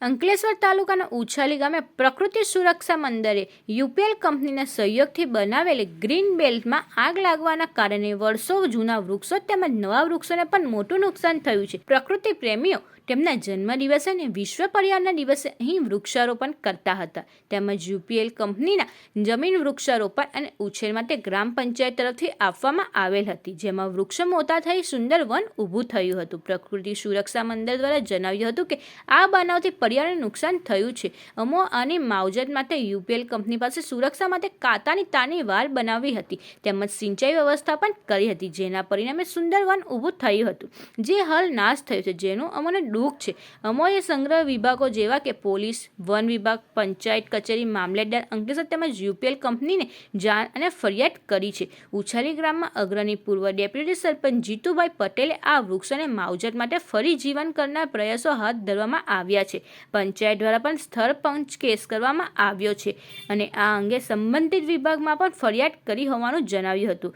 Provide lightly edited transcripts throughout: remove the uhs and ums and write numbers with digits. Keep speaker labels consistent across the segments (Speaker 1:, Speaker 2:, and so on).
Speaker 1: અંકલેશ્વર તાલુકાના ઉછાલી ગામે પ્રકૃતિ સુરક્ષા મંડળે યુપીએલ કંપનીના સહયોગથી બનાવેલી ગ્રીન બેલ્ટમાં આગ લાગવાના કારણે વર્ષો જૂના વૃક્ષો તેમજ નવા વૃક્ષોને પણ મોટું નુકસાન થયું છે. પ્રકૃતિ પ્રેમીઓ તેમના જન્મદિવસે અને વિશ્વ પર્યાવરણના દિવસે અહીં વૃક્ષારોપણ કરતા હતા. તેમજ યુપીએલ કંપનીના જમીન વૃક્ષારોપણ અને ઉછેર માટે ગ્રામ પંચાયત તરફથી આપવામાં આવેલ હતી, જેમાં વૃક્ષો મોટા થઈ સુંદર વન ઊભું થયું હતું. પ્રકૃતિ સુરક્ષા મંડળ દ્વારા જણાવ્યું હતું કે આ બનાવથી પર્યાવરણને નુકસાન થયું છે. અમો આની માવજત માટે યુપીએલ કંપની પાસે સુરક્ષા માટે કાંટાની તારની વાલ બનાવી હતી, તેમજ સિંચાઈ વ્યવસ્થા પણ કરી હતી, જેના પરિણામે સુંદર વન ઊભું થયું હતું, જે હાલ નાશ થયું છે, જેનું અમોને દુઃખ છે. અમોએ સંગ્રહ વિભાગો જેવા કે પોલીસ, વન વિભાગ, પંચાયત કચેરી, મામલેદાર અંકલેશ્વર તેમજ યુપીએલ કંપનીને જાણ અને ફરિયાદ કરી છે. ઉછાલી ગ્રામમાં અગ્રણી પૂર્વ ડેપ્યુટી સરપંચ જીતુભાઈ પટેલે આ વૃક્ષોને માવજત માટે ફરી જીવન કરનાર પ્રયાસો હાથ ધરવામાં આવ્યા છે. પંચાયત દ્વારા પણ સ્થળ પંચ કેસ કરવામાં આવ્યો છે અને આ અંગે સંબંધિત વિભાગમાં પણ ફરિયાદ કરી હોવાનું જણાવ્યું હતું.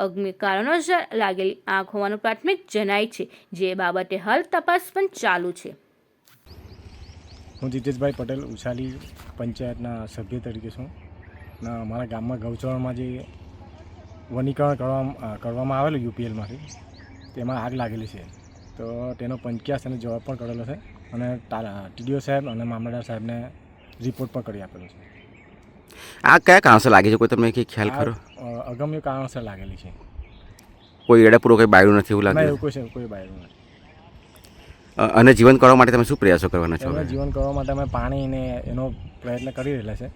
Speaker 1: અગ્નિ કારણોસર લાગેલી આગ હોવાનું પ્રાથમિક જણાય છે, જે બાબતે હાલ તપાસ પણ ચાલુ છે.
Speaker 2: હું જીતેશભાઈ પટેલ ઉછાલી પંચાયતના સભ્ય તરીકે છું. અમારા ગામમાં ગૌચરમાં જે વનીકરણ કરવામાં આવેલું યુપીએલમાંથી, તેમાં આગ લાગેલી છે. તો તેનો પંચ્યાસ અને જવાબ પણ કરેલો છે અને ટીડીઓ સાહેબ અને મામલતદાર સાહેબને રિપોર્ટ પણ કરી આપેલો છે.
Speaker 3: આ કયા કારણસર લાગી છે, કોઈ તમને કંઈ ખ્યાલ ખરો?
Speaker 2: અગમ્ય કારણસર લાગેલી છે.
Speaker 3: કોઈ એડાપૂરો કંઈ બાયું નથી એવું લાગે?
Speaker 2: એવું કોઈ બાયું નથી.
Speaker 3: અને જીવન કરવા માટે તમે શું પ્રયાસો કરવાના છો?
Speaker 2: જીવન કરવા માટે અમે પાણી ને એનો પ્રયત્ન કરી રહેલા છે.